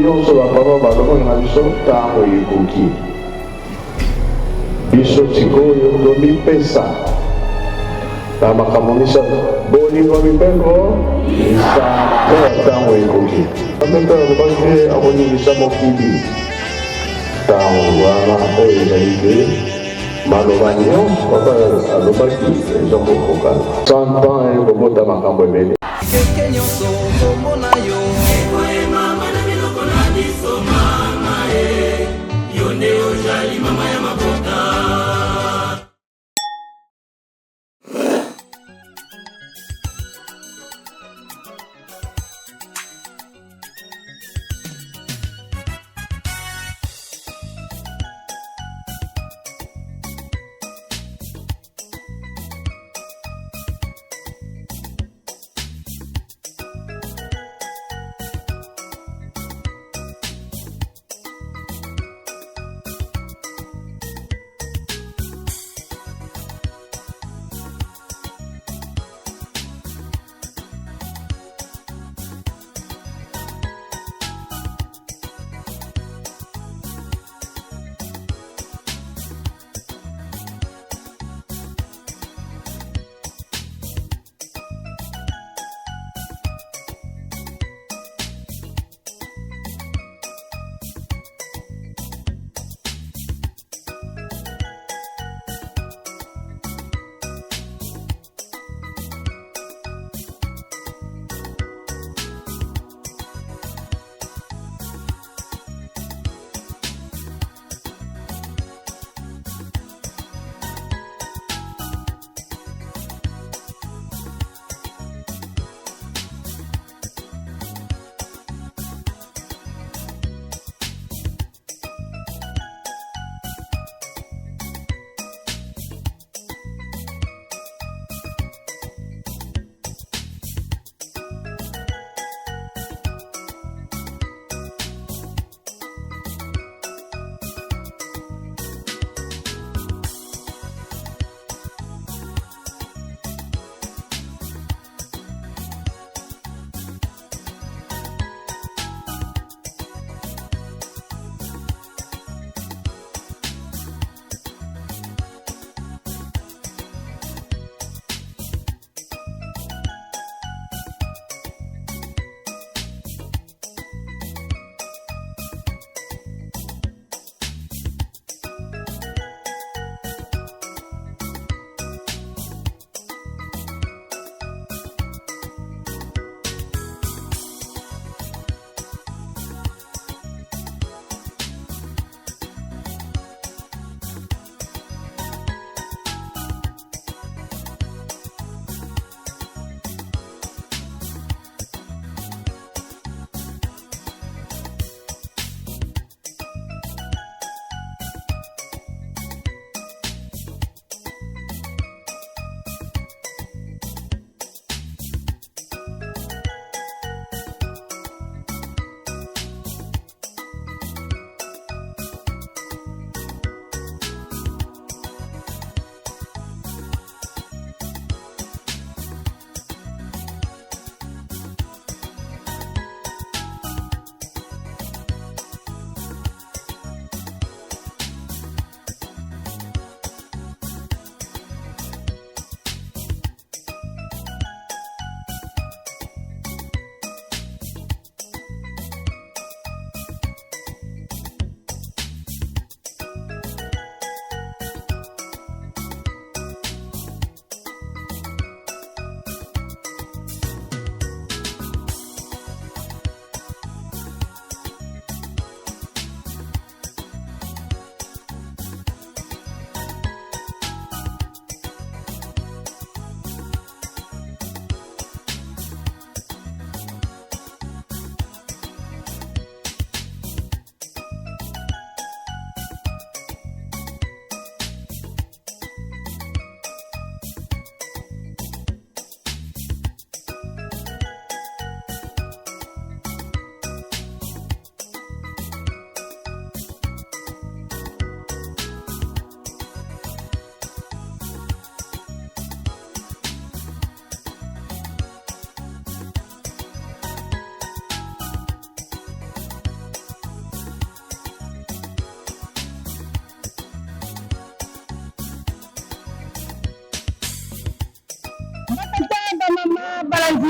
nyonso bapapa balobaka na biso ntango ekoki biso sikoyo tomipesa na makambo misato bolingo mibeko lisango ntango ekoki ameka alobaki akoningisa mokili ntango wana oyo ezali te maloba nyonso papa alobaki eza kokoka 100 ans ekobota makambo ebele keke nyonso komona yo ekoyemama na biloko na biso mama yo nde ozali mama ya mabota.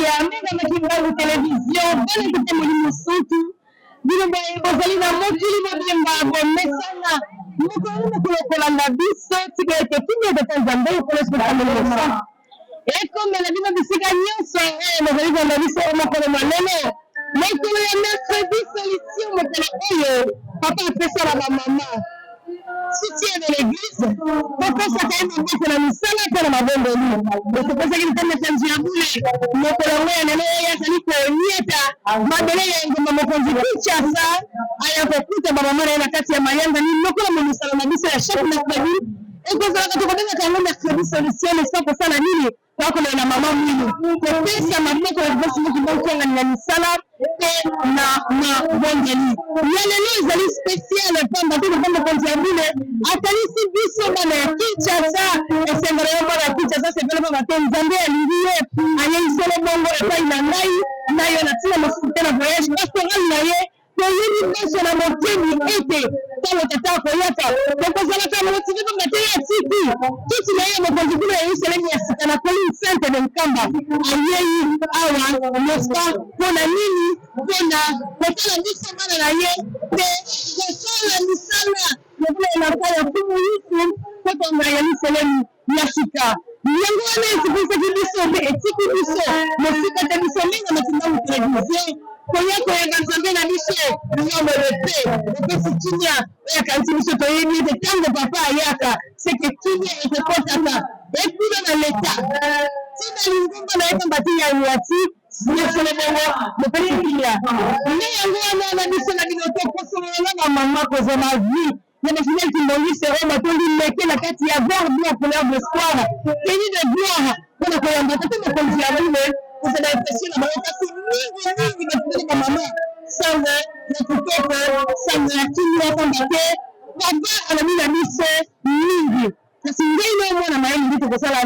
ya mega makibangu television bana kitemeli musutu bino bazali na mokili mobimba bomesana mokolo kulokolanda biso tigeke kinyede tanzambe kolespetameli musutu ekomela bino bisika nyonso bazali kolanda biso mokolo manene mokolo ya mercredi solution mokolo oyo papa apesala bamama soutien de l'église kopesa kaye maboko na misala mpe na mabondeli ekopesaki litanda tanzu ya bule mokolo yango ya lelo oyo azali konyeta mabele ya engomba mokonzi kinshasa aya kokuta bamama na ye na kati ya mayanga ni lokola momisala na biso ya chaque mercredi ekozalaka tokobengaka yango mercredi solution esa kosala nini bakomela na mama mwini kopesa maboko ya liboso moki bonkongani na misala mpe na mabondeli ya lelo ezali spécial pamba te lokola mokonzi ya bule atalisi biso bana ya kinshasa esengela yo bana ya kinshasa sepele baba te nzambe alingi ye ayeisolo bongo epai na ngai na yo na ntina mosusu te na voyage pastoral na ye toyebi nyonso na motemi ete ntango tata akoyaka tokozalaka motive bonga te ya tiki tuti na ye mokonzi kuna yerusalemi ya sika na colline sainte de nkamba ayei awa mospa mpona nini mpona kotala biso bana na ye mpe kosala misala lokula elaka ya kumu yusu kotonga ya liselemi ya sika yango wana etikisaki biso mpe etiki biso mosika te biso mingi matindangu television koya koyaka nzambe na biso yomele te opesi kimia oyakanisi biso toyebi ete ntango papa ayaka seke kimia ekokotaka ekuna na leta tina lingomba na ye pamba ti yanyati yesolo bongo mopesi kimia nde yango wana na biso na bino tokosolola na bamama kozwa vie ya bafidèle kimbongisi oyo batondi meke na kati ya vert blanc couleur d'espoir teni de gloire mpona koyamba te mokonzi ya bule kozala impression na bango kasi mingi bafidèle ba mama sanga ya kitoko sanga ya kimia pamba te baba alobi na biso mingi kasi ngai naomona mayeli ndi tokosala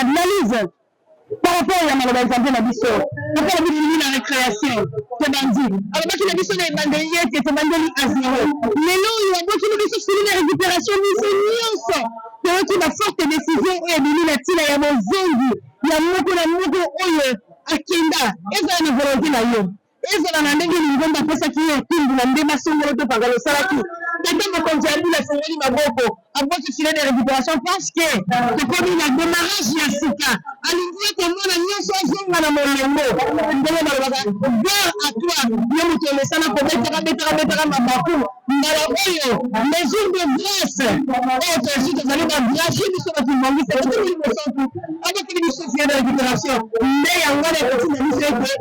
analyse par rapport ya maloba nzambe na biso mpona bilili na récréation tobandi alobaki na biso na ebandeli ete tobandeli a zero lelo oyo abokili biso sili na récupération biso nyonso toyoki baforte décision oyo ebimi na ntina ya bozongi ya moko na moko oyo akenda ezala na volonté na yo ezala na ndenge lingomba apesaki ye etumbu na nde basongolo to pangalo osalaki tata mokonzi ya bula asengeli maboko aboki filet de récupération parce que tokomi na démarrage ya sika alingi ete mwana nyonso azonga na molongo ndenge balobaka gloire à toi ye moto emesana kobetaka mabaku mbala oyo mesure de grâce oyo toyesi tozali bagrâce biso bakimbongisa totomosantu abokili biso filet de récupération nde yango na ekotina biso ete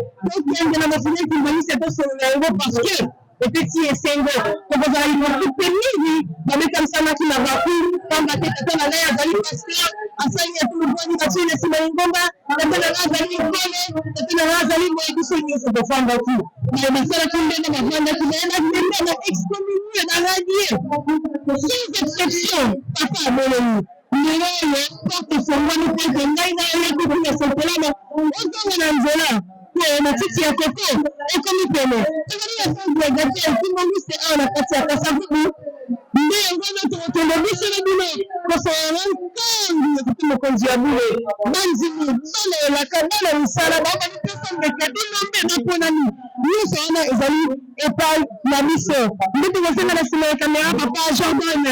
tokende na mafile kimbongisa tosolola yango parce que epeti esengo tokozala libokupe mingi babetamisanaki na baku pamba te tata na ngai azali pasteur asali etulubwani basili esima lingomba tata na ngai azali ikole tata na ngai azali moye biso nyonso tofandaki me basalaki ndenge bavandaki naye nakende na excommunie na radie sans exception papa abolemi lelo oyo porte efongwani mpe ete ngai nayoki kuna sepelama ozonga na nzela matiti ya koko ekomi pene ezali ya sangregate ekimbongisi awa na kati ya kasavubu nde yango wana tokokende biso na bino kosolola ntangi ekuti mokonzi ya bule banzimu sololaka bana misala babanipesa mbeka bino mpe baponani nyonso wana ezali epai na biso nde tokosenga na nsima ya kamera papa jordan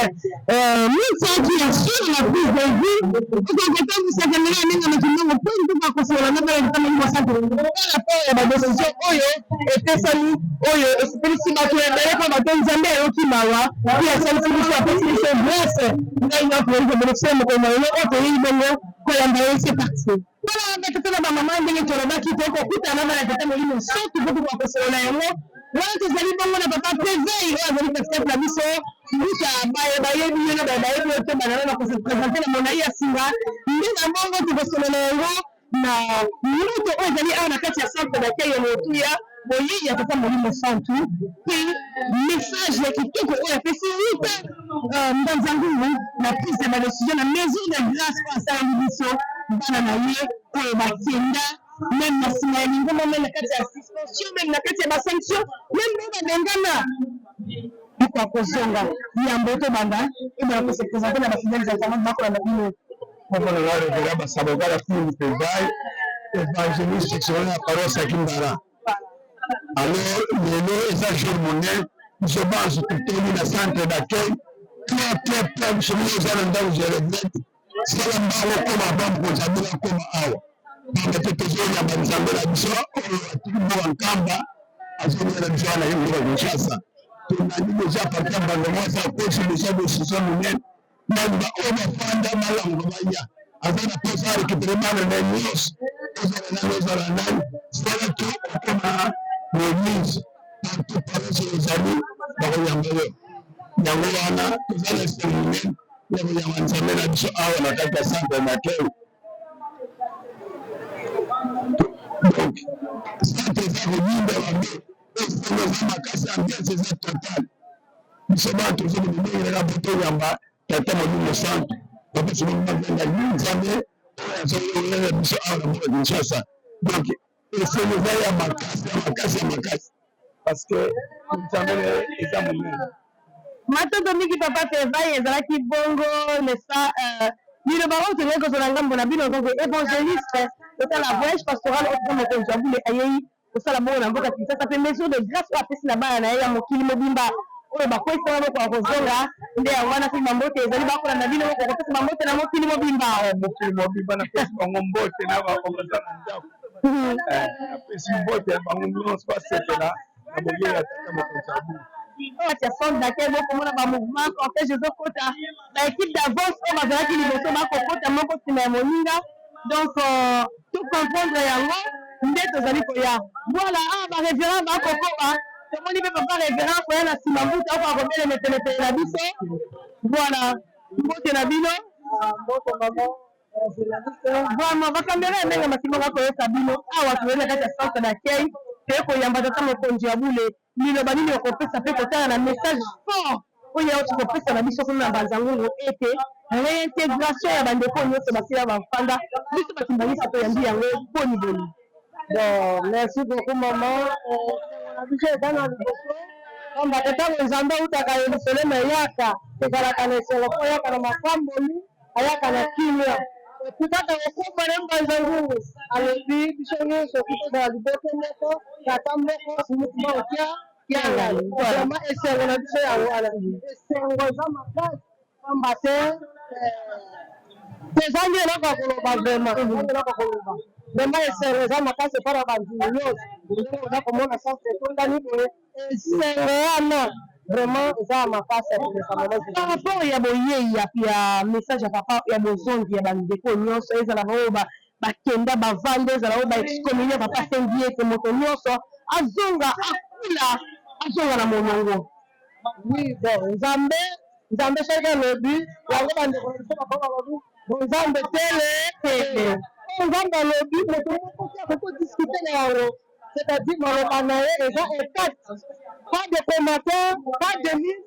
mitsaki ya sur la prise de vue okokotambwisa kamera ya ndenge na kimbongo mpo ntuka kosolola na bana litamaki mosantu rapport ya badécision oyo epesami oyo esepelisi bato ebele mpo bato nzambe ayoki mawa mpe asalisi biso apesi biso grâce ngai nyoko oyi kobelekisa mokolo na lelo oyo toyei bongo koyamba yo se parti mpona batata na bamama ndenge tolobaki tokokutana bana tata molimo soki mpo tokoka kosolola yango wana tozali bongo na papa préveil oyo azali katikati na biso buta bayebi yo na bayebi yo te banana na kosepresente na monai ya singa nde na bongo tokosolola yango na moto oyo ezali awa na kati ya centre d'accueil ya motuya boyei ya tata molimo santu mpe message ya kitoko oyo apesi wuta mbanzangungu na prise ya badécision na mesure de grâce po asaleli biso bana na ye oyo bakenda meme na nsima ya lingomba meme na kati ya suspension meme na kati ya basanction meme oyo babengana iko akozonga yambo tobanda ebala kosepresente na bafidèles alternante bakolanda bino Mwana wale vela basabogala fulu mpezayi évangéliste secondaire ya paroisse ya Kimbala. Alors lelo eza jour mondial je pense tuteli na centre d'accueil très biso moko eza na ndako Jérémie sala mbala okoma bamkonzi abela koma awa pamba te tozoyamba nzambe na biso oyo atiki mboka nkamba azongela biso wana ye mboka Kinshasa tonandi deja partir mbanga mwasi akosi deja décision monene nani baoyo bafanda malamu baya aza na posa arécupérement na nyonso ozala nani sala to okoma l'église partout paroisse ezali bakoyamba yo yango wana toza na cérémonie ya koyamba nzambe na biso awa na kati ya centre d'accueil. Donc centre eza kobimba babe esengo eza makasi ambiance eza total biso bana tozali bibengela mpo toyamba tata molimo centre bapesi bomazanga nzambe oyo azoyolela biso awa na mboka Kinshasa. Donc esengo eza ya makasi parce que nzambe eza monene. Matondo mingi papa Tevai ezalaki bongo nesa bino bango tozali kozala ngambo na bino koko évangéliste osala voyage pastoral oza mokonzi ya bule ayei kosala bongo na mboka Kinshasa mpe maison de grâce oyo apesi na bana na ye ya mokili mobimba oyo bakwesaka moko ya kozonga nde yango wana mpe bambote ezali bakolanda bino moko kopesa bambote na mokili mobimba mokili mobimba napesi bango mbote na bakobaza na ndako napesi mbote ya bango nyonso basepela na boyei ya tata mokonzi ya bule oyo atia centre d'accueil bokomona bamouvement cortège ezokota baéquipe d'avance oyo bazalaki liboso bakokota moko nsima ya moninga donc to comprendre yango nde tozali koya voilà barévérend bakokoba tomoni mpe papa révérend koya na nsima mbuta okoka kobelema penepene na biso voilà mbote na bino vraiment bakamera ndenge masimo bakoyoka bino awa tozali na kati ya centre d'accueil toye koyamba tata mokonzi ya bule liloba nini okopesa mpe kotala na message fort oyo auti kopesa na biso kuna na banzangungu ete réintégration ya bandeko nyonso basila bafanda biso bakimbangisa toyambi yango boniboni. Bon, merci beaucoup maman. Na biso eza na liboso kamba tata nzambe autaka elisolo na yaka ezalaka na esolo po yaka na makamboli ayaka na kimia kutaka okumba na mbanzangungu alobi biso nyonso kutozala liboso moko tata moko simutima otya yangali vraiment esengo na biso yango wana esengo eza makasi kamba te tozangi eloko ya koloba vraiment eloko ya koloba vraiment esengo eza makasi epa na bandimi nyonso ndenge oza komona centre etondani boye esengo wana vraiment eza ya makasi ya kolesa mama par rapport ya boyei ya message ya papa ya bozongi ya bandeko nyonso ezala oyo bakenda bavanda ezala oyo baexcommunie papa asengi ete moto nyonso azonga akula azonga na monongo. Oui, bon, Nzambe soki alobi yango bandeko na biso bakoma balobi nzambe tele nzambe alobi moto moko ti akoko discute na yango c'est-à-dire maloba na ye eza étate pas de commentaire pas de mise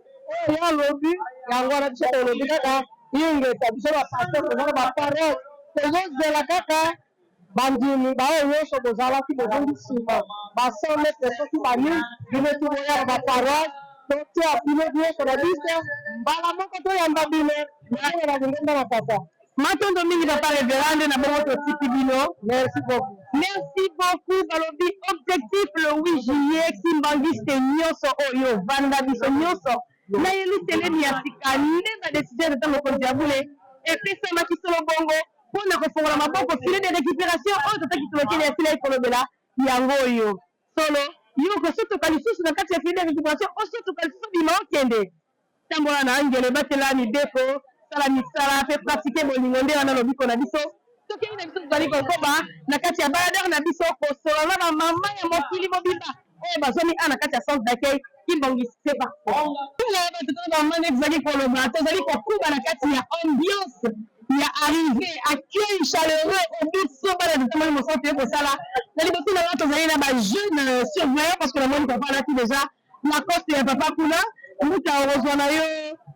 oyo ye alobi yango wana biso tolobi kaka ingeta biso bapaster tozala baparole tozozela kaka bandimi baoyo nyonso bozalaki bozongi nsima basome te soki banini bino tiboyaka baparoise totia bino nyonso na biso mbala moko toyamba bino ndenge balingenda na papa matondo mingi papa révérende na bongo totipi bino. Merci beaucoup. Merci beaucoup balobi objectif le 8 juillet kimbangiste nyonso oyo vanda biso nyonso na yeluselemi ya sika nde badesizio ya tata mokonzi ya bule epesamaki solo bongo mpona kofongola maboko file de récupération oyo totaki tolokeli ya sila ekolobela yango oyo solo yoko sotoka lisusu na kati ya file de récupération osotoka lisusu bima okende tambola na angelo ebatela mideko sala misala mpe pratike bolingo nde wana lobiko na biso tokei na biso tozali kokoba na kati ya baladere na biso kosola na bamama ya mokili mobimba oyo bazomi a na kati ya centre d'accueil kimbongise bato bamama nde tozali koloba tozali kokuba na kati ya ambiance ya arrivé accueil chaleureux obiso bana totomoni mosala toye kosala na liboso na nga tozali na bajeune surveillant parce que namoni papa alati déjà la coste ya papa kuna muta ozwa na yo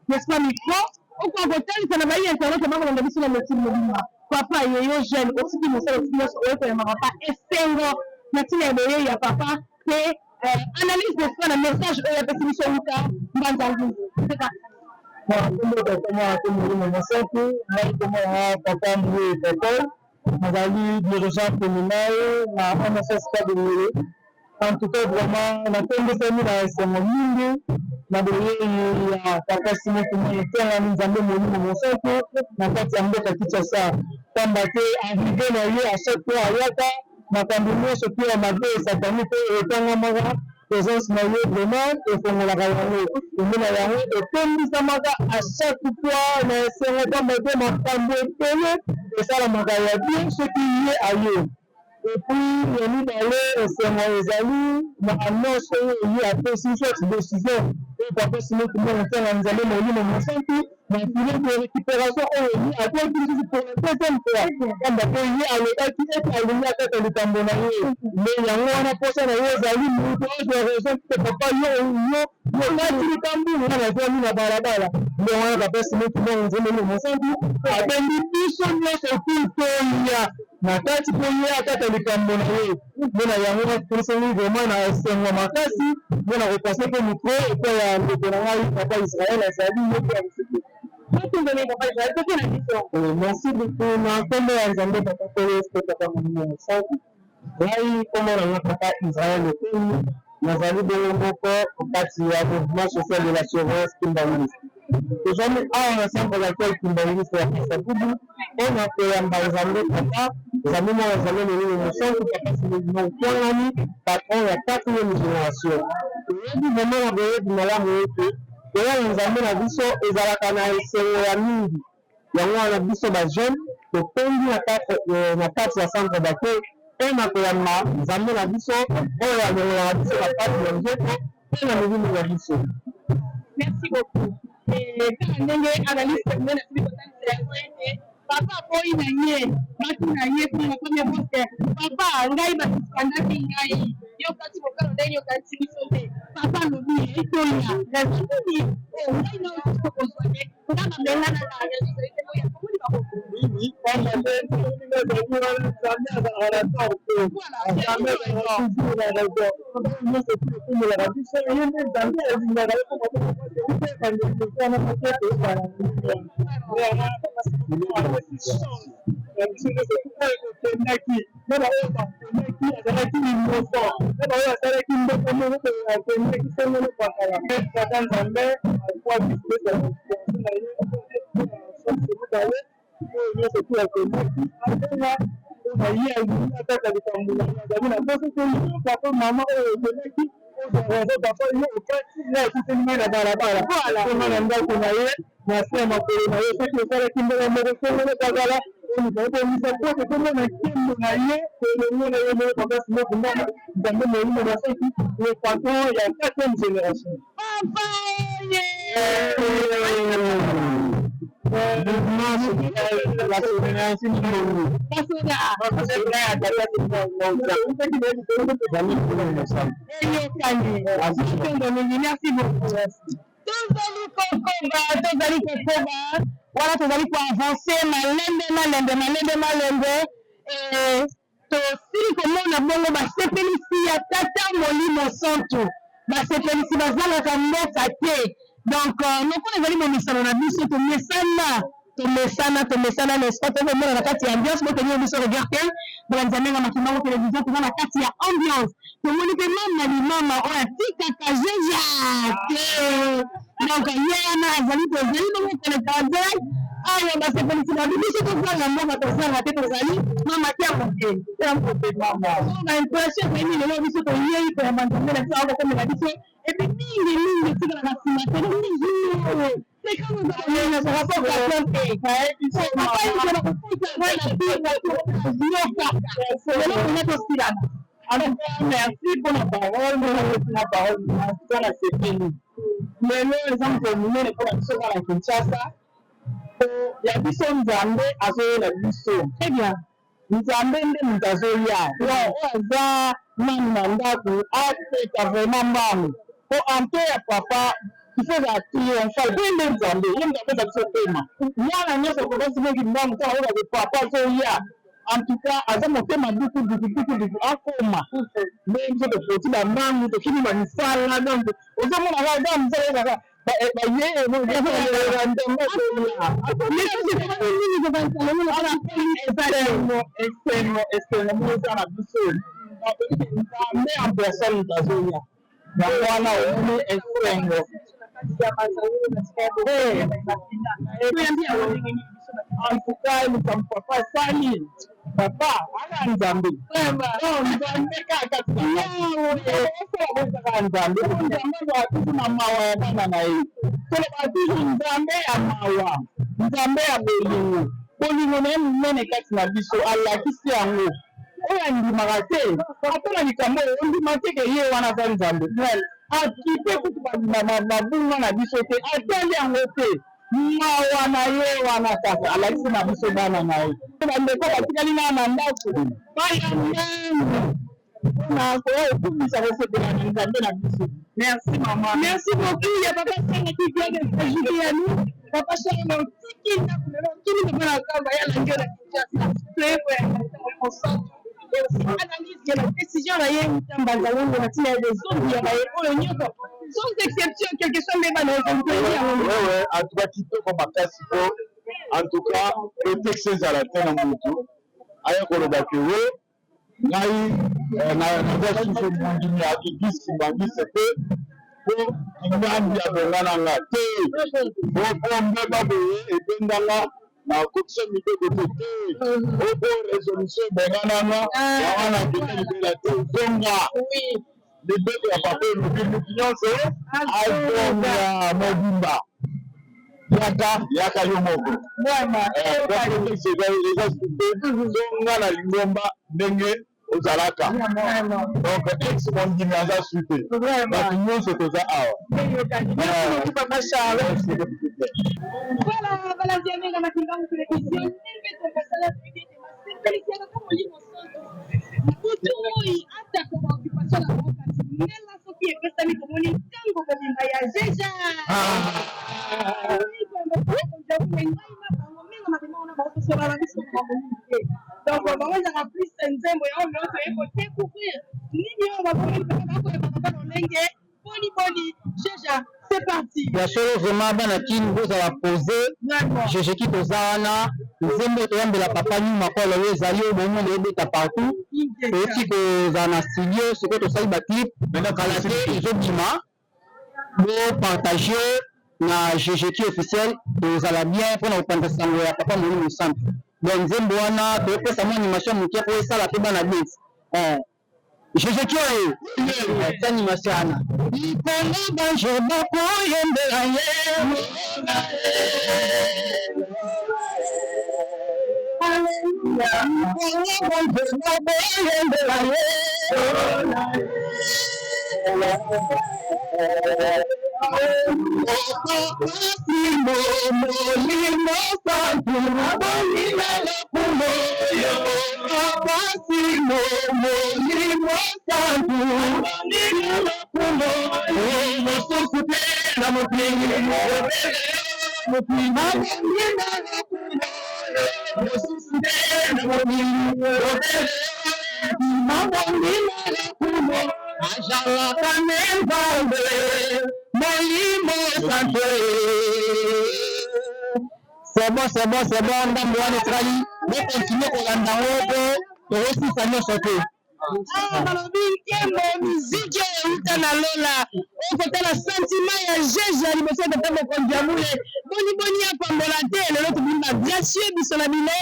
n'est-ce pas micro okoka kotalisa na bayi internet bakolanda biso na mokili mobimba papa yeyo jeune otiki mosala otiki nyonso oyo koyamba papa esengo na ntina ya boyei ya papa mpe analyse n'est-ce pas na message oyo apesi biso wuta mbanzangu Kombo tokoma komolimo mosaku ngai komona papa mbue papa nazali dirigeant communal na MSS Kademire. En tout cas, vraiment, natembesani na esengo mingi na boyei ya Papa Simon Kimani Ntenga Nzambe Molimo Mosoko na kati ya mboka Kinshasa. Pamba te arrivé na ye à chaque fois ayaka makambo nyonso mpe ya mabe esakani mpe etangamaka présence na ye vraiment efongolaka yango pembe na yango etombisamaka à chaque fois na esengo pamba te makambo ebele esalamaka ya bien soki ye aye. Et puis, il y a na annonce il y a cette décision et Papa Simon Kimani Ntenga Nzambe Molimo Mosoko na filet de récupération il a été utilisé pour la deuxième fois comme il y a le qui est aligné avec le Tambonnaï mais yango wana posa na yo ezali mutu de raison que papa yo lati likambu na zemi na balabala ndio wana Papa Simon Kimani Nzambe Mosoko abendi biso nyonso tutoya na kati poye akata likambo na ye mbona yango tuliseni vraiment na esengo makasi mbona repasser ko micro epo ya ndeko na ngai Papa Israël azali yote ya msiki. Merci beaucoup na kombo ya Nzambe Papa Papa Molimo Mosoko ngai kombo na Papa Israël Okoni nazali bongo moko kati ya mouvement social de l'assurance Kimbangu. Tozali awa na centre d'accueil Kimbangu ya Kasavubu on a koyamba Nzambe Papa Nzambe moko Nzambe Molimo Mosoko Papa Simon Kimani patron ya 4e génération. Toyebi vraiment na boyebi malamu ete oyo Nzambe na biso ezalaka na esengo ya mingi yango wana biso bajeune totondi na kati ya centre d'accueil mpe na koyamba Nzambe na biso oyo alongolaka biso na kati ya nzoto mpe na milimo na biso. Merci beaucoup. Kaka ndenge analyste mene asili kotalisa yango ete papa boyi na ye batu na ye kuna première fois papa ngai basikandaki ngai yo kati mokalo ndenge okati biso te papa lobi etoya nazakuni ngai na oyo kozwate kama mbengana na réalité moya komoni bakoko oui comme tozali kokoba wana tozali koavance malembe tosili komona bongo basepelisi ya tata Molimo Santu basepelisi bazalaka mboka te donc nokona ezali momisano na biso tomesana nespa tokomona na kati ya ambiance botenio biso regarde balanzambe na makimango télévision toza na kati ya ambiance tomoni mpe mama limama oyo atikaka jeja te donc ye wana azali bongo koleka direct awa basepelisi na biso tozanga mboka tozanga te tozali mama te ya moke na impression toyini lelo biso toyei koyamba nzambe na biso akokomela biso epi mingi etikala na nsima te mingi c'est comme ça rapport à planter papa il va kufuta merci pour la parole na sepeli lelo exemple munene kwa biso na Kinshasa ya biso Nzambe azoyela biso très bien Nzambe nde mutu azoya oyo aza nani na ndako ateka vraiment mbangu po anto ya papa il faut la triomphale bien Nzambe ye Nzambe za biso tema mwana nyonso kokosi moki mbangu tala oyo papa azoya en tout cas aza motema duku akoma nde biso tokoti bambangu tokimi bamisala donc ozomona kaka mzala Papa, ana nzambe. Nzambe kaka nzambe na mawa ya bana na ye. Kolo batuzu nzambe ya mawa, nzambe ya bolingo. Bolingo na munene kati na biso alakisi yango. Oya ndimaka te, atala likambo ondima te ke ye wana za nzambe. Akite kutu babunga na biso te, atali yango te. Mawa na ye wana kaka alakisi na biso bana na ye. Bandeko batikali na ndako merci maman. Merci beaucoup ya papa Sanga qui vient de s'ajouter à nous. Papa Sanga qui nous a kamba ya la ngela analyse de la décision na ye mutamba zango na tina des autres ya ba nyoko sans exception quelque chose même dans le en tout cas kitoko makasi po en tout cas prétexte ezala te na mutu aya koloba ke we ngai na susu mondimi akikisi mbangisi te po ngambi ya bongana nga te okombe baboye ebendanga na kokisa miteko te oko résolution bongana nga yawana kete libela te zonga libeko ya papa elobi mutu nyonso azonga mobimba yaka yo moko eza zonga na lingomba ndenge ozalaka donc ex mondimi aza sute bato nyonso toza awa. C'est parti. La chose vraiment bana kini boza la poser. Je qui tozana, nzembo to yambela papa ni makola weza yo bomo le beta partout. Et ti ko zana studio, ce que to sai ba clip, na kala te izobima. Bo partager na GGT officiel tozala bien pour na opanda sango ya papa moni mo centre. Donc nzembo wana to pesa mo animation mukia ko sala pe bana beat. GGT c'est animation ana. Ikonga banjo bako yembela ye. Hallelujah. Ikonga banjo bako yembela ye. C'est bon, ndambo wana trali, mais continuer kolanda wopo, aussi ça ne sauter. Balobi nkembo miziki euta na lola okotala sentiment ya jeje ya liboso tata mokonzi ya mule boni ya pambola te lelo tobimba gracieux biso na bino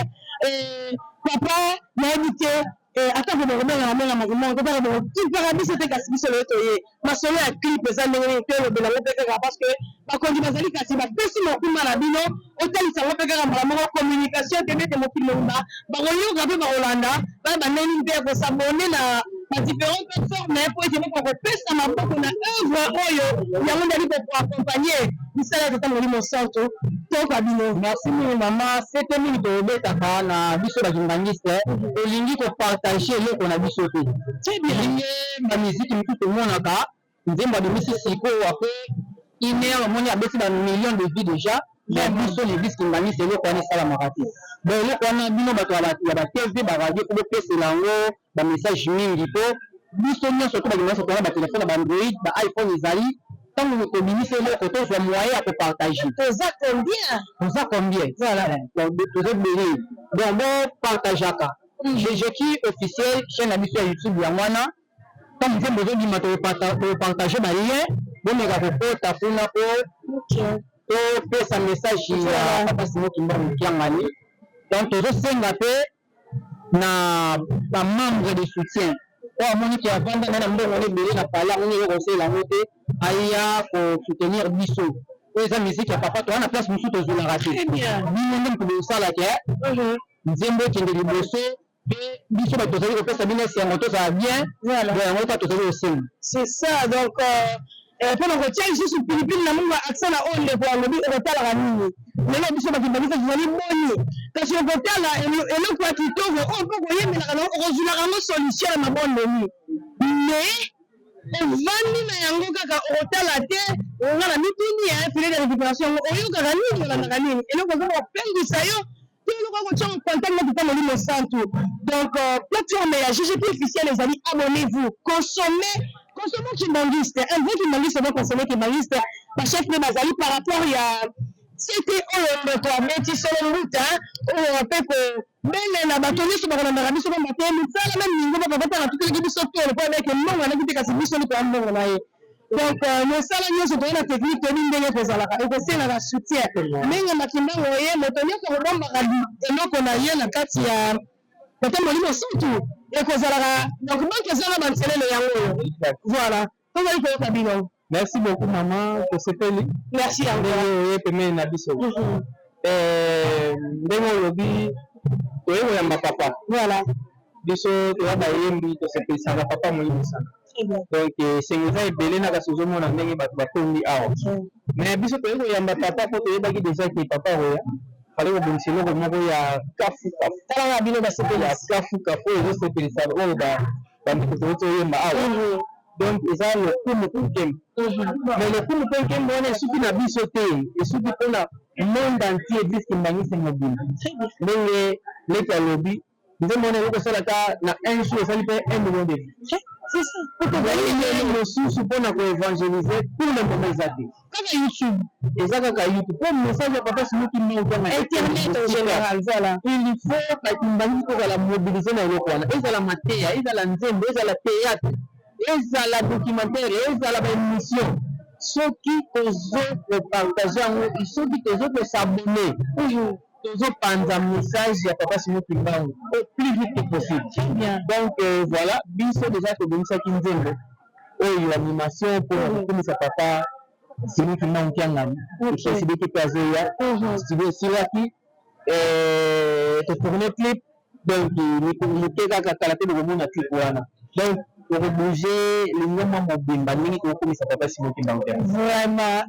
papa nayebi te ata kobokobenga na menga makomongo totala bongo tipaka biso te kasi biso lelo toye masolo ya clip eza ndenge nini te olobela ngo mpe kaka parce que bakonzi bazali kasi bapesi mokuma na bino otalisa ngo mpe kaka mbala moko communication te nete mokili mobimba bakoyoka mpe bakolanda baya baneni mpe kosabone na différentes plateformes po ete moko kopesa maboko na œuvre oyo yango ndali koaccompagne misala ya tata molimo santo toka bino. Merci mini mama, sete mingi tobetaka na biso bakimbangiste olingi kopartage eloko na biso te olingi bamiziki mosusu tomonaka nzembo abimisi sikoyo apre une heure omoni abeti bamillion de vues déjà mais biso l'église kimbangiste eloko wana esalamaka te bon eloko wana bino bato ya batv baradio po bopesela yango bamessage mingi po biso nyonso to bakimbangiste tona batelefone ya baandroid baiphone ezali tant que ministre le côté soit moyen à partager. Toza combien? Voilà. Donc toza belé. Donc bon partager ka. Jéjeki officiel chaîne habituelle YouTube ya mwana. Comme vous besoin du matériel partager ba lien, bon mega ko ta funa ko. To pesa message ya papa Simon Kimba Mkiangani. Donc toza senga pe na ba membre de soutien. Oh moni qui avant na mbongo le belé na pala on est conseil la moté aya pour soutenir biso. Eza musique ya papa to na place musu to zola raté. Très bien. Ni même pour ça la ke. Nzembo kende liboso pe biso ba tozali ko pesa bina si ngoto ça bien. Voilà. Donc on tozali aussi. C'est ça donc pendant que tiens ici sur Philippines na munga accent na on le pour lobi otala nini. Lelo biso ba kimbangisa zali boni. Kasi otala elo kwa kitoko on peut koyemela kana ozula kango solution na mabonde ni. Mais ovandi na yango kaka otala te ngala mituni ya file de récupération oyo kaka nini na nini elo ko kopengisa yo tout le monde tient contact avec le Molimo Santo. Donc plateforme ya GGP officiel les amis, abonnez-vous, consommez Kimbangiste, un vrai Kimbangiste va consommer Kimbangiste par chef de Bazali par rapport à c'était on mais tu sais le route on rappelle que mais la bâtonnier sur la Arabie sur le matin mais ça la même niveau va pas tout le qui sortir le point avec non on a dit que c'est mission de prendre non là donc nous ça la nous sur la technique de ndenge kozala et que c'est la soutien mais na kimba oye motonio ko bomba kali et non qu'on a rien na kati ya Papa Molimo Santo et kozala donc banque ça la bancelé le yango voilà on va y faire bien. Merci beaucoup maman pour ce pays. Merci à vous. Ndenge lobi toyeba yamba papa. Voilà. Biso toya bayembi to sepesaka papa Molimo Santo. Donc sengeza ebele na kasozo mona ndenge bato batongi awa. Mais biso toyeba yamba papa po toyebaki déjà que papa oya fale kobongisa eloko moko ya kafu tala na bino basepeli ya kafu oyo ezosepelisa oyo bandeko toyemba awa. Donc eza lokumu kunkembe mais lokumu kunkembe wana esuki na biso te esuki mpona monde entier biso mbangisi mobimba ndenge leki alobi nzembo wana ekosalaka na un jour esali mpe 1 million de vues otobalineli mosusu mpona koevangelize pour le moment eza te kaka YouTube eza kaka YouTube po message ya papa Simoki Mbangu internet en général voilà il faut bakimbangisi kozala mobilize na eloko wana ezala mateya ezala nzembo ezala théâtre ezala documentaire ezala baémission soki tozopartage yango soki tozokosabone tozopanza message ya papa Simoki Mbangu au plus vite que possible. Donc voilà biso déjà tobomisaki nzembo oyo animation mpona kokomisa papa Simoki Mbangu Kiangani esideki mpe azoya studio esilaki totourne clip donc moke kaka kala te bokomona clip wana donc bouger le ngoma mobimba ndenge kokomisa papa Simoki Mbangu vraiment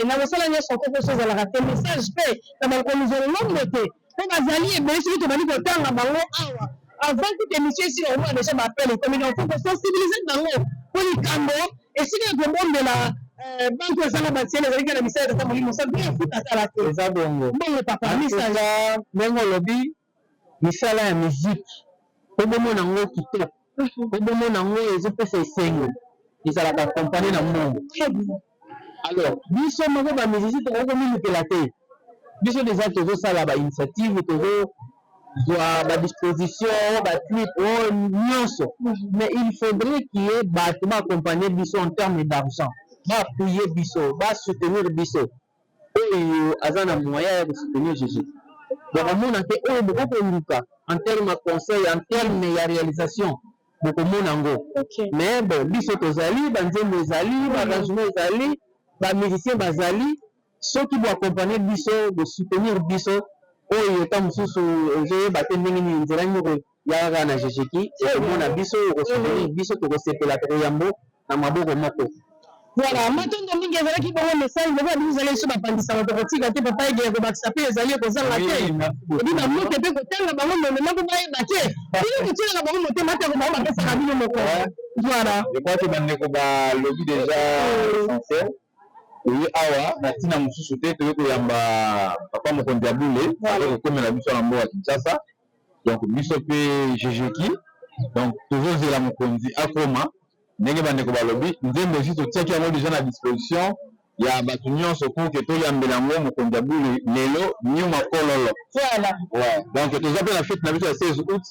na kosala nyonso koko chose ala raté message pe na bakonzi longo te po bazali ebele soki tobandi kotanga bango awa avant toute émission esi na omona déjà bappel ekomi donc faut kosensibiliser bango po likambo esika ekobondela banque ezanga batiele ezalaki na misala tata Molimo Santo mpe efuta atala te eza bongo bongo papa message ndenge olobi misala ya musique po bomona yango kitoko obomona ngo ezopesa esengo ezalaka accompagné na mongo. Alors biso moko bamusicien tokokomilukela te biso déjà tozosala bainitiative tozozwa badisposition baclip oyo nyonso mais il faudrait qu'il y ait bato baaccompagné biso en termes d'argent baapuye biso basoutenir biso oyo aza na moyen ya kosoutenir jésus donc omona te oyo bokokoluka en terme ya conseil en terme ya réalisation bokomona ngo mais bon biso tozali banzembo ezali baarrangement ezali bamusicien bazali soki boaccompagner biso bosoutenir biso oyo ta mosusu ozoyeba te ndenge nini nzela nyoko yakaka na jejeki okomona biso okosoutenir biso tokosepela tokoyambo na maboko moko. Voilà, matondo mingi ezalaki bongo message lokola biso ezali biso bapandisaka tokotika te papa egeye kobakisa mpe ezali ekozanga te ebi bamoke mpe kotanga bango momema mpo bayeba te bino kotielaka bango motema te bango bapesaka bino moko voilà je crois que bandeko balobi déjà sincère oye awa na ntina mosusu te toye koyamba papa mokonzi ya bule kokomela biso na mboka Kinshasa donc biso mpe jejeki donc tozozela mokonzi akoma ndenge bandeko balobi nzembo aussi totiaki yango déjà na disposition ya bato nyonso pour que toyambela yango mokonzi ya bule lelo nyuma kololo. Voilà. Ouais. Donc toza mpe na fete na biso ya 16 août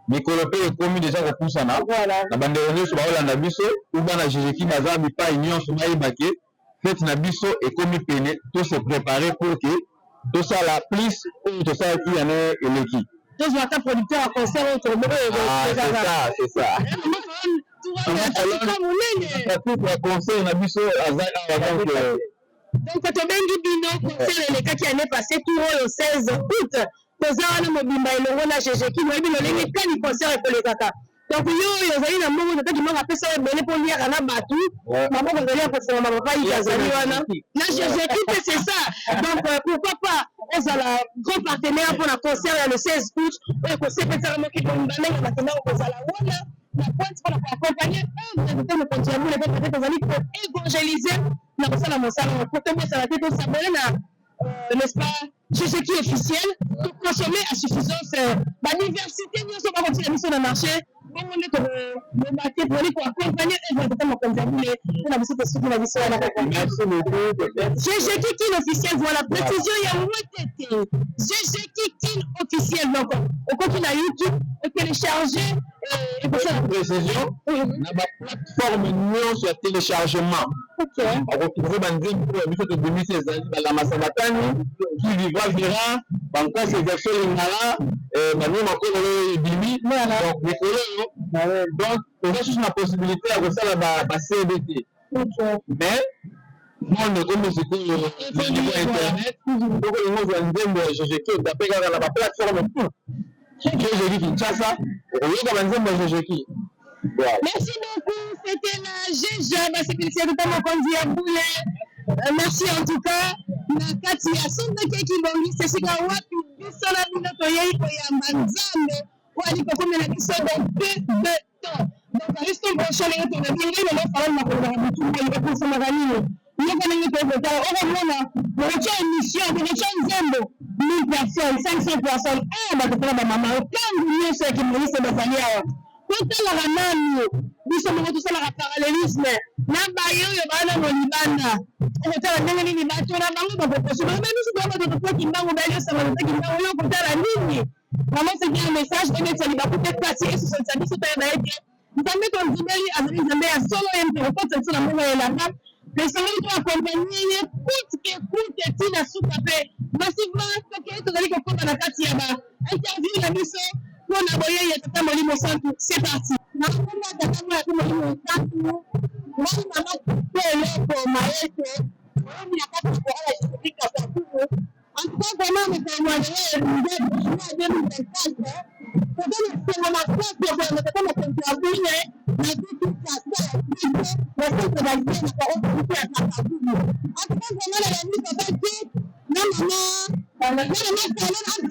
mikolo mpe ekomi déjà kopusana na bandeko nyonso baolanda biso uba na jésus baza bipai nyonso bayebake fete na biso ekomi pene tose préparer pour que tosala plus oyo tosalaki yana eleki. Tozwaka producteur ya concert oyo toloboko c'est ça. Ya concert na biso aza awa donc tobengi bino concert elekaki année passée tour oyo 16 août toza wana mobimba elongo na GGK moyebi lolenge kani concert ekolekaka donc yo oyo ozali na mbongo totaki mbongo apesa ebele mpo liaka na bato maboko ezali ya kofunga mapapa ike azali wana na GGK mpe c'est ça donc pourquoi pas ozala grand partenaire mpona concert ya le 16 août oyo kosepesaka moki bomba ndenge bakendaka kozala wana la pointe mpona koaccompagner te mokonzi ya mbula mpe peut-être ozali koévangéliser na kosala mosala po tobosana te tosabole na n'est-ce pas GGK officiel pour consommer à suffisance badiversité nyonso bakotina biso na marché bongo nde tobake tozali koaccompagner te mokonzi ya mbula mpona biso tosuki na biso wana kaka. Merci beaucoup. GGK Kin officiel, voilà, précision, il y a moins GGK Kin officiel, donc, au compte de YouTube, télécharger, et pour ça. Précision, on a ma plateforme nuance sur téléchargement. Ok. On retrouve Banzim pour la mission de 2016, la Massamatani, qui vivra, verra, encore ces versions Lingala, Manu Makolo et Bimi, donc, les collègues, donc, on a juste la possibilité à faire la CBT. Mais, monde comme c'est niveau internet donc le monde nzembo ya GGK tapeka na ba plateforme tout GGK Kinshasa oyoka nzembo ya GGK. Merci beaucoup, c'était la GG basekirisi de mokonzi ya bule. Merci en tout cas na kati ya sondeke kibongi sesika wapi biso na bino toyei koyamba nzambe wali kokomela biso dans peu de temps donc reste branché les retours de bien le parole na kola bitu ile pour maganini yoko ningi tozo okomona bocha émission bocha nzembo 1000 personnes 500 personnes bakopela ba mama okangu nyonso ya kimolise bazali awa kotalaka nani biso moko tosalaka parallélisme na baye oyo bana molibanda okotala ndenge nini bato na bango bakokoso bango biso toyaba tototoki mbango bayosama totaki mbango yo kotala nini vraiment c'est un message emeteli bakute kasi esosolisa biso toyeba ete nzambe tonzibeli azali nzambe ya solo ye mpe okotisa biso na mbongo elanga esengeli toaccompagne ye coûte que coûte ntina suka mpe massivement tokei tozali kokota na kati ya bainterview na biso mpona boyei ya tata molimo santu c'est parti nakomba tata molatu molimo santu ngai mama pe eloko maete oyomi na kati ya koala jisifika sakuku en tout cas vraiment le témoigner de 2024 peut-être ma classe de tata mokonzi ya bule na toute sa na site bazia na parole ya sakuku en tout cas vraiment la nuit papa dit na mama salon afrika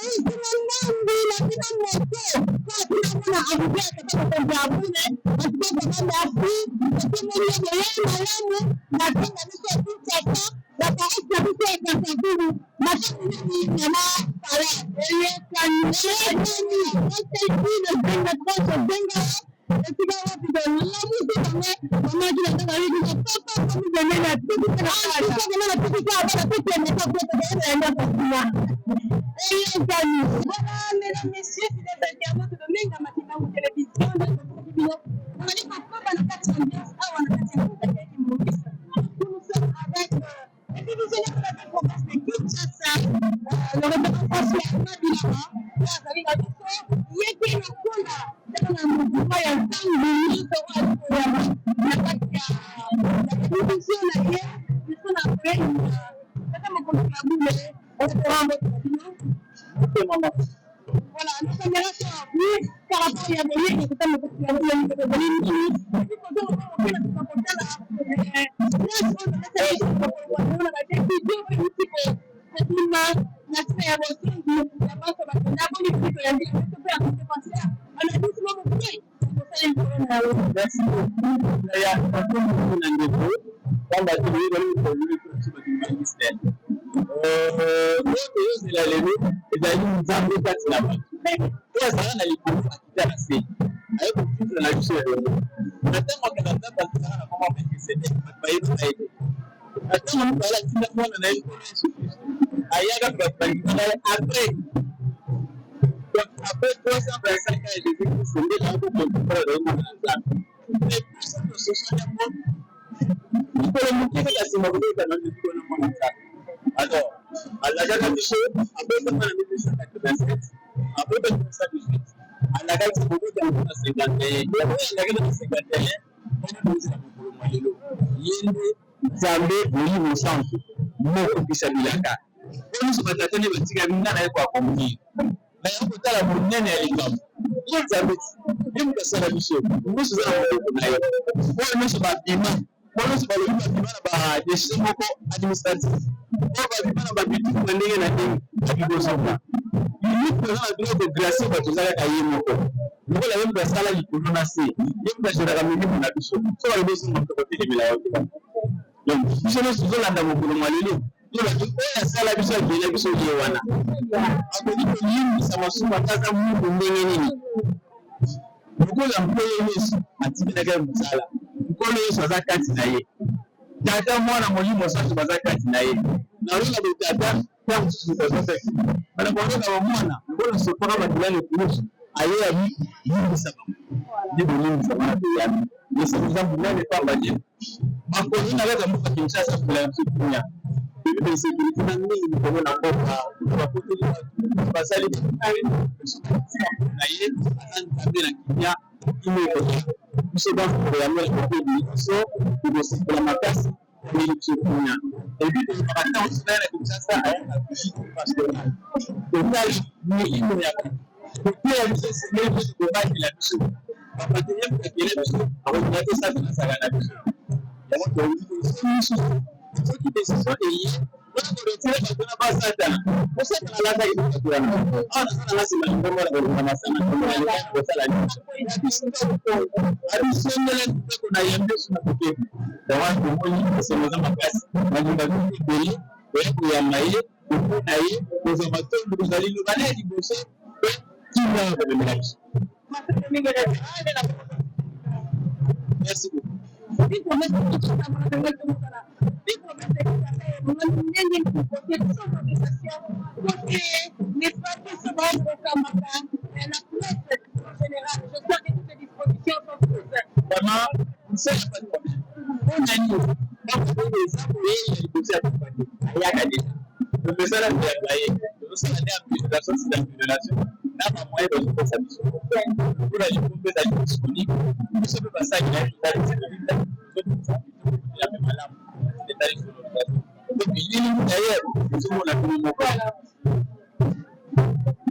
isinanambi lakina moto katinamona abuja tata mokonzi ya bule en tout cas vraiment merci etimoni boye malamu natinga biso tutasa baparese na biso ekasakulu matanini nana sala eyekani benga troso benga esika wapi bolamusi bango mamaki natangaliki papa komi benene tukikana tukika tukemeka kuetekeenda kasina eyekani voilà mesdames messieurs c'est des internautes de Menga Matibango télévision bino ngali papa na kati ya ambiance awa na kati ya kutakeki mobisa nous sommes avec le divisionnaire de la province de Kinshasa le représentant François Mabilama azali na biso yeke lokola tena na mouvement ya ntango nyonso akoyama na kati ya division na ye biso na pe tata mokonzi ya bule okorambo tino voilà, nous sommes là sur par rapport à Yaboye, qui est un peu plus ayo kufikira na biso nataka kanata bakana na mama mekisete bayiba aide nataka mbala tinda mwana na Yesu ayaga bakana après donc après 325 ans Jésus fondé la contre le monde mais personne ne se souvient pas pour le motif ya sima ko na ndiko na mwana alors alaga biso après ça na 1987 après 1978 alaga biso ko na 50 et alaga na 51 on nous a pour malelo yende zambe boli musantu moko bisabilaka on se batatene batika binga na ko akomuni na yako tala munene alikamu yende zambe ndimu kasala biso musu za ko na yo on musu babima on se balo babima ba décision moko administrative on babima ba bitu ndenge na ndenge akibosoka il faut que grâce à tous les ayemoko nous la même basala likolo na se yemba jera kamini na biso so ba biso mo ko tele la yo donc biso no so landa mo ko malelo to la to ya sala biso bele biso ye wana akoni ko yimbi sama suma kaza mu ndenge nini ko la mpoye yesu atibina ga msala ko le yesu azakati na ye tata mwana molimo sa bazakati na ye na rula betata kwa msusu sasa bana kwa mwana mbona sio kwa badilani kuhusu aye abi yimbi sababu ndipo yimbi sababu ya yesu mzambu nani kwamba je makoni na leta mtu kimsasa kula msukunya bibi security na nini kwa na kwa kutuli basali kale na ye antabira kinya ile kwa mseba kwa ya mwana kwa bibi so ndio sikula makasi ni msukunya bibi tunapata usana kimsasa aya kushika pastor totali ni ile ya kwa msasa sisi kwa baki la bisu apatenya kwa kile bisu au ndio sasa tunasagana bisu ya mtu qui décision est on a retiré la basata on sait que la data est pour on a ça c'est la bonne on a ça on ça la addition de qu'on a yambe sur notre côté dans un point c'est nos makasi na nyumba mbili wewe ya maye unaye kwa sababu nous allons nous aller diboser qui va de ménage merci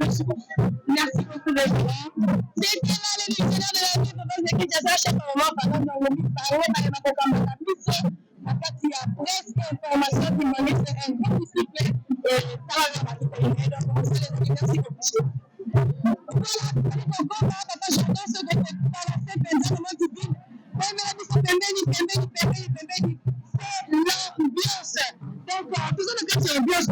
Merci beaucoup. Merci beaucoup de voir. C'était là le missionnaire de la vie de Kinshasa, chef moment pendant le parole à la Coca-Cola. Wakati ya presque information du ministre un grand disciple et ça va donc on sait les merci beaucoup. Voilà, on va papa chanter ce que par la scène pendant le divine. Mais la mission pembeni c'est l'ambiance. Donc tout ça que c'est ambiance.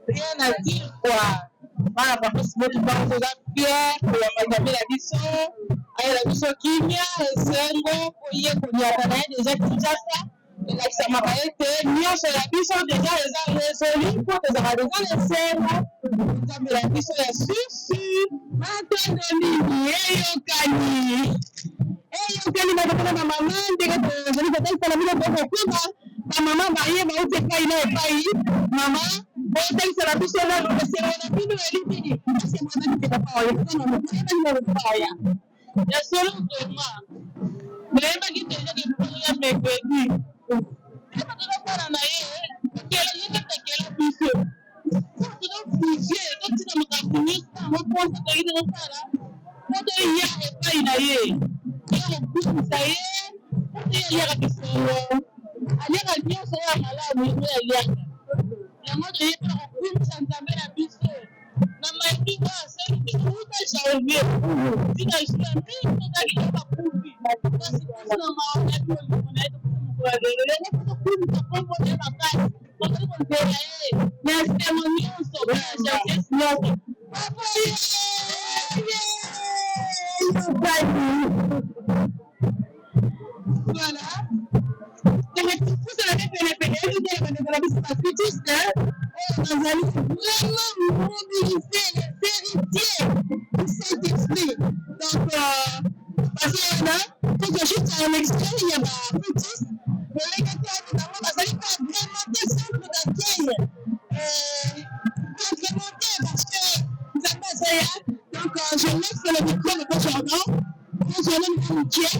Rien à dire quoi. Voilà, parce que c'est qui pense aux fiers, pour la mission, avec la mission Kimia, c'est un gros foyer qu'on y a déjà Kinshasa, et là, ça m'a pas été, mieux sur la mission déjà, les gens résolus, pour que ça va déjà les scènes, mais la mission est sûre, maintenant, Yokani, ma maman, dès que je lui appelle pour la mise au courant, ma maman mariée, ma haute épaille, maman, bon, c'est la mission là, c'est la vie de la ligne, c'est moi qui ne sais pas, il y a seulement que moi, mais il m'a dit que je ne peux pas me yango toyeba kokumisa nzambe na biso na mainginga asaliki kuta janvier tina isula mingi tozali na bakufi kasi mpona maonabi olingo na ye tokota mokolo ya lelo lenge mpo tokumisa kombo na ye makasi tozali kozela ye na nsemo nyonso na gentese nyonso papa voilà. Vous avez fait la biscuitiste, nous allons vraiment mobiliser les héritiers du Saint-Esprit. Donc, parce que là, quand je suis en extrait, il y a ma petite, le légateur, notamment, ça n'est pas agrémenté centre d'accueil. Agrémenté parce que vous avez pas ça. Donc, je laisse le micro de votre jardin. Je l'aime comme Dieu.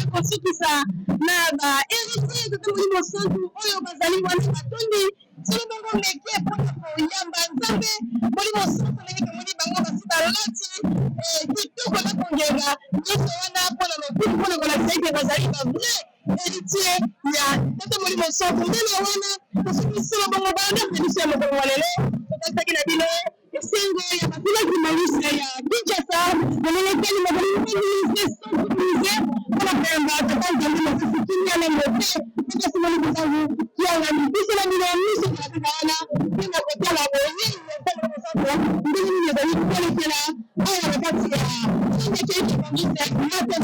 ekosukisa na baheritier tata molimo santu oyo bazali wana batondi solo bango meke mpona koyamba nzambe molimo santu ndenge tomoni bango basi balati kitoko na kongenga nyonso wana mpona lokumu mpona kolakisa ete bazali bavrai héritier ya tata molimo santu ndenge wana tosoki solo bango baandaka biso ya mokolo wa lelo tokasaki na bino esengo ya bavillage malise ya Kinshasa molelekeli mokolinise sensibilize mpona koyamba tata nzambe mosusu kimia na mote tokasi moli bisangu kiangani biso na bino miso kala kaka wana mpe na kotala boyei yasango ndenge nini ezali kolekela awa na kati ya sendekeki bangise mate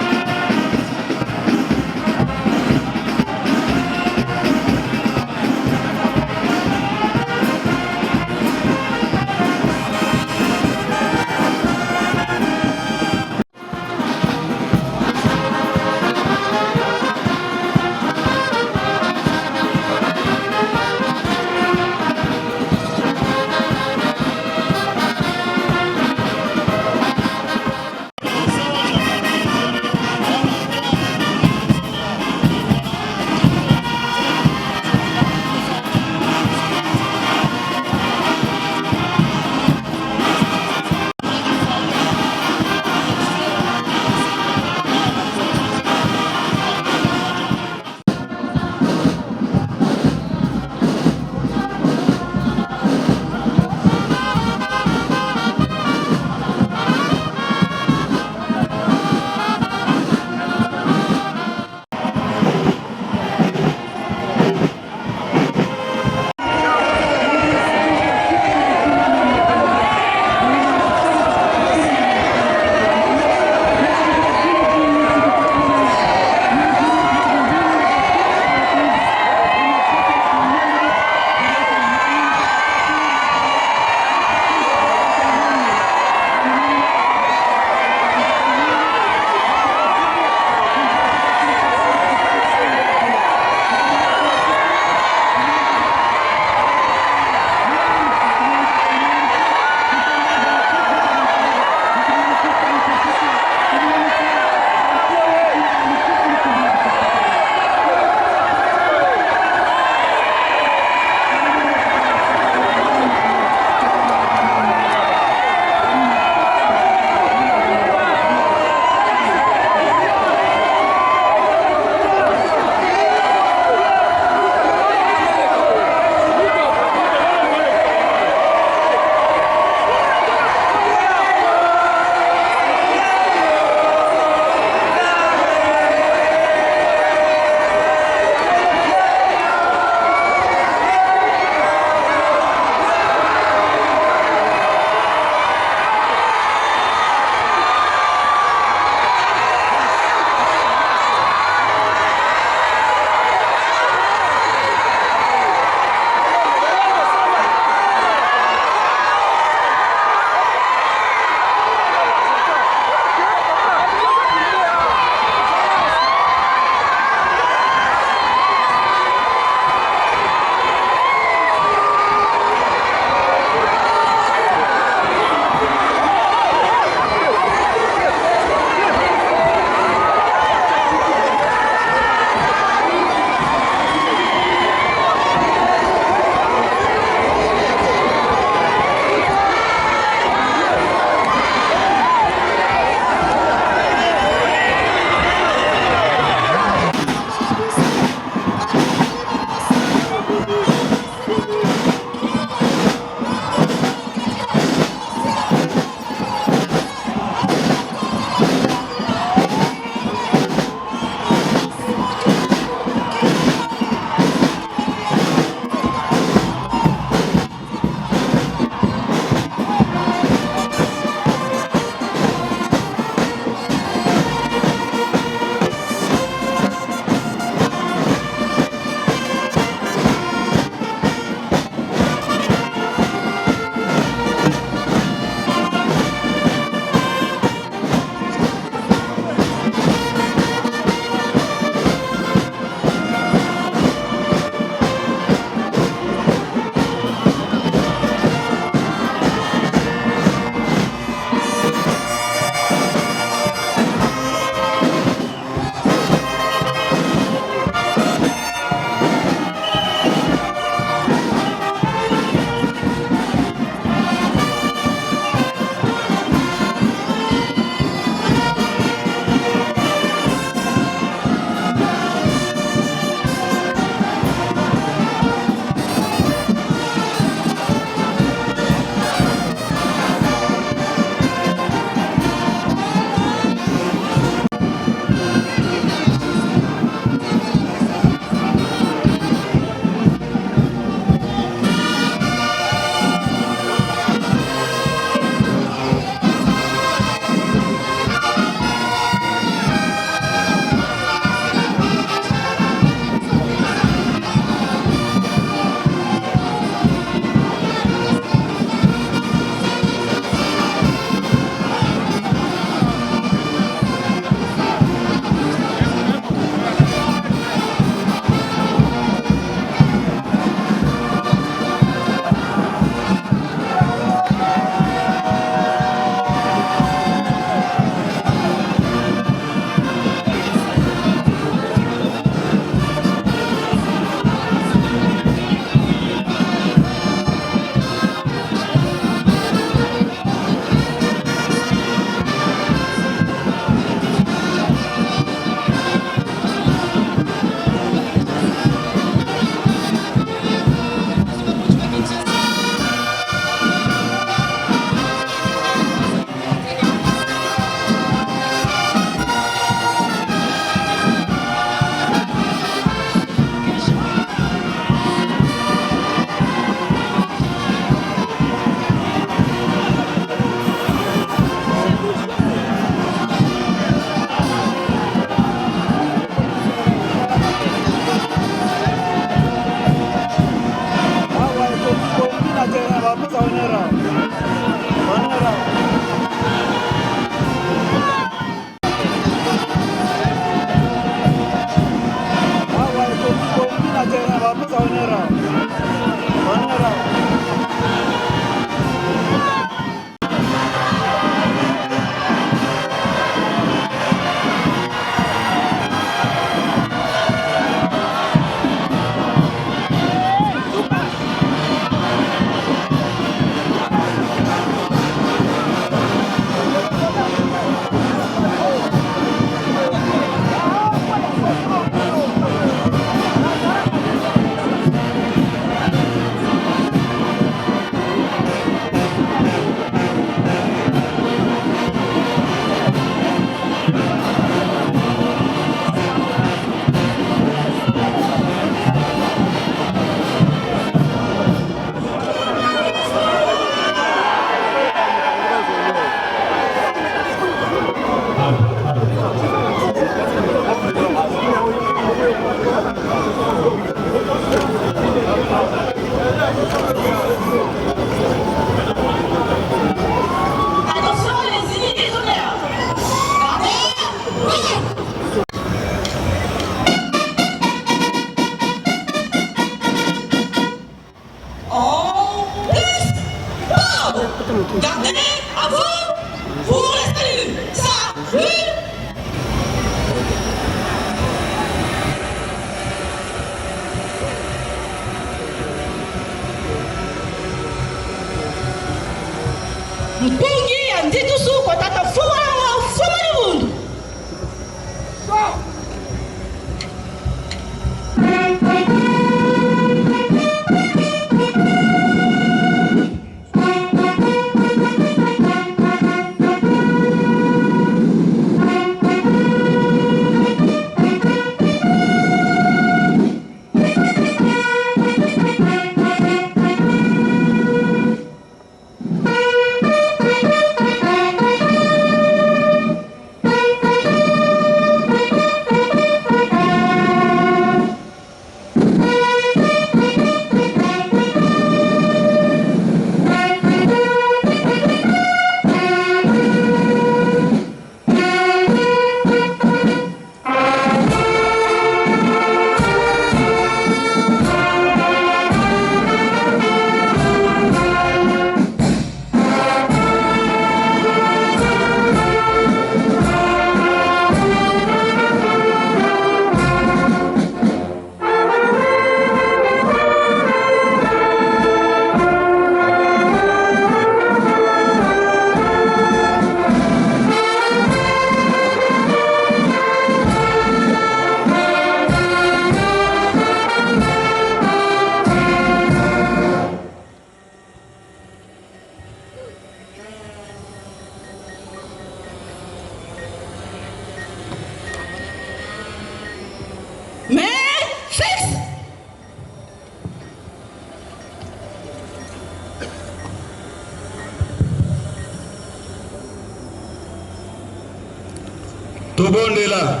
tobondela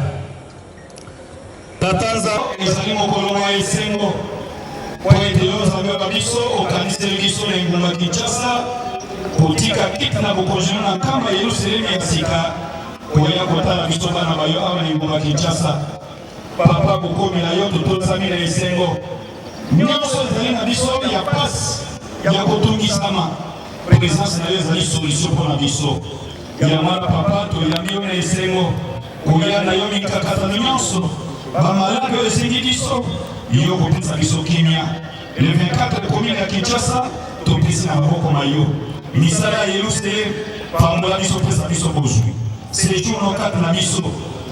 tatanza ezali mokolo mwa esengo po ete yo nzambe wa biso okaniseli biso na engumba Kinshasa kotika kiti na bokonzelo na nkamba Yelusalemi ya sika koya kotala biso bana bayo awa na engumba Kinshasa. Papa bokomela yo totonzami na esengo nyonso ezali na biso ya pasi ya kotungisama présence na yo ezali solution mpona biso ya mwana papa toyambi yo na esengo koya na yo mikakatano nyonso bamalade oyo esengi biso yo kopesa biso kimia le 24 commune ya Kinshasa topesi na maboko na yo misala ya Yelusalemi pambola biso pesa biso bozwi séjour no kati na biso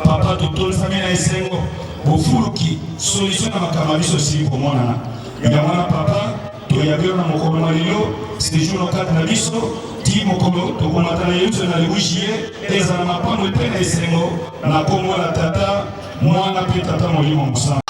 papa totonzami na esengo bofuluki solution na makambo biso sili komonana ya mwana papa toyabio na mokolo na lelo séjour no kati na biso ti mokolo tokomata na Yelusalemi na le 8 juillet ezala mapambo epe na esengo na kombo na tata mwana mpe tata molimo mosantu.